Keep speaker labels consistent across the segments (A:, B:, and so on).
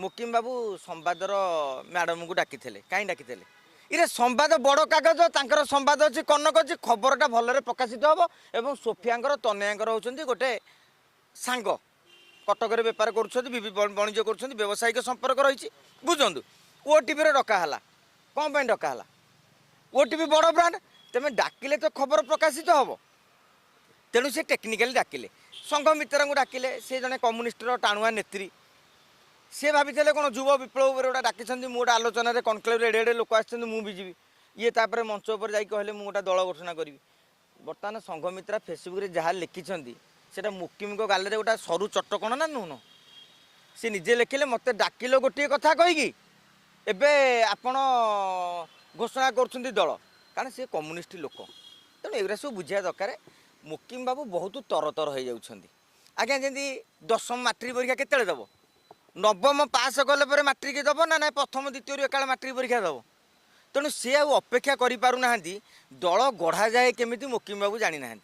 A: मुकिम बाबू संवादर madam को डाकी कहीं डाकी इरे संवाद बड़ कागज तांकर संवाद अच्छी कनक अच्छी खबरटा भलरे प्रकाशित हम और सोफिया तनया होती गोटे सांग कटक बेपार करुँच कर व्यावसायिक संपर्क रही बुझुँ ओटीवी डकाला कौन पर डकाला ओटीवी बड़ ब्रांड तेमें डाकिले तो खबर प्रकाशित हम तेणु से टेक्निकाली डाकिले संघ मित्र को डाकिले सी जड़े कम्युनिस्टर टाणुआ नेत्री सी भाई कौन युव विप्लव गोटे डाकी गोटे आलोचन कनक्लेव एडे एडे लोक आसि ये तापर मंच पर जाकि कहले गोटे दल घोषणा करी बर्तमान संघ मित्रा फेसबुक जहाँ लिखिं से मुकिम गाल गोटे सरू चटकण ना नुन सी निजे लिखिले मत डाकिल गोटे कथा कहीकि एबे आपण घोषणा कर दल कारण सी कम्युनिस्ट लोक तेणु एगुरा सब बुझा दरकार मुकिम बाबू बहुत तरतर हो जाऊँगी आज्ञा जमी दशम मैट्रिक परीक्षा केते दब नवम पास कले मैट्रिक दब ना ना प्रथम द्वितीय एकाल मैट्रिक परीक्षा दब तेणु सी अपेक्षा करना दल गढ़ा जाए केमी मुकिम बाबू जानी ना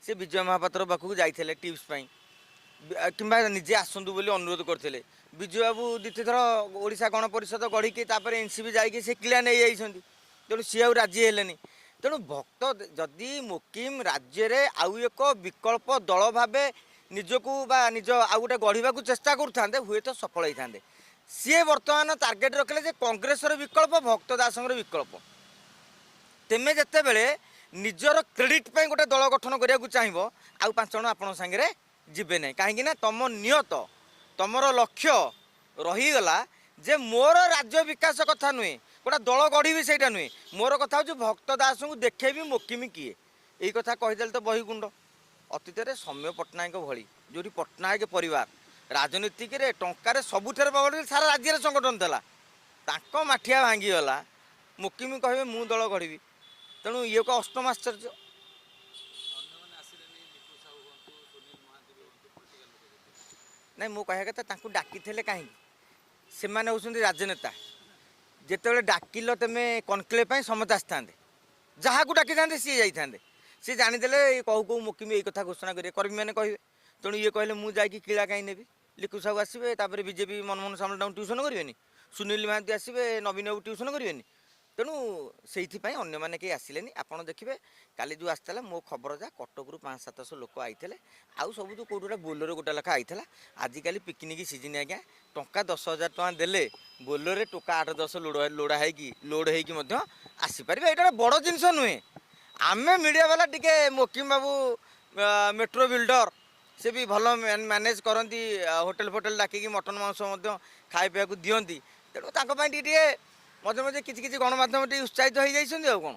A: सी विजय महापात्र पाखक जाते टिप्स कि निजे आसतु बोली अनुरोध करते विजय बाबू द्वितीय थर ओडिशा गण परिषद गढ़ी एनसीबी जाकि से किला नहीं जाइए तेणु सी आ राजी हेलेनी तेणु भक्त जदि मुकिम राज्य रे आउ एक विकल्प दल भावे निजको बा निज आउ गोटे गढ़ा चेष्टा करुँते हुए तो सफल होते सी बर्तमान टार्गेट रखिले कांग्रेस विकल्प भक्त दासंगर विकल्प तेमे जिते बड़े निजर क्रेडिट पे गोटे दल गठन करने चाहिए आउ 5 जन आपण सागे जीवे ना कहीं तुम नियत तुमर लक्ष्य रहीगला जे मोर राज्य विकास कथा नुहे गोटा दल गढ़ी से नुहे मोर कथा हूँ भक्त दास को देखेबी मुकिम किए यही कथा कहीदे तो बहीकुंड अतीत में सौम्य पट्टनायक भली जो पट्टनायक परिवार राजनीतिक टंकार सबुठे सारा राज्य संगठन था माठिया भांगीगला मुकिम कहे मु दल गढ़ी तेणु ये को अष्टम आश्चर्य नहीं मु कह कथा डाकी कहीं से होती राजनेता जिते डाकिल तुम कनक्लेव समस्त आसता जहाँ को डाकी था सी जाते सी जानीदे कहू कहू मुकिम यही कथा घोषणा करेंगे कर्मी मैंने कहे तेणु ये कहले मुझे किला कहीं नेबी लिखु साहू आसवे बीजेपी मनमोहन सामल ट्यूशन करेंगे सुनील महांती आसवे नवीन बाबू ट्यूशन करेंगे तेणु से अन्य मैंने कहीं आसिले आपड़ देखिए काली जो आसाला मो खबर जा कटक 500-700 लोक आते आउ सब तो कौट बोलेरो गोटे लेखा आईला आजिकल पिकनिक सीजन आज्ञा टंका 10,000 टका देले बोलेरो टोका 8-10 लोड़ा लोड हो आसीपर यहाँ बड़ जिनस नुहे आम मीडिया वाला टिके मुकिम बाबू मेट्रो बिल्डर से भी भल मैनेज करती होटेल फोटेल डाकिकी मटन मांस खाए पीवा दिंती तेणु टे मजे मजे किसी गणमाध्यम उत्साहित हो जाइए कौन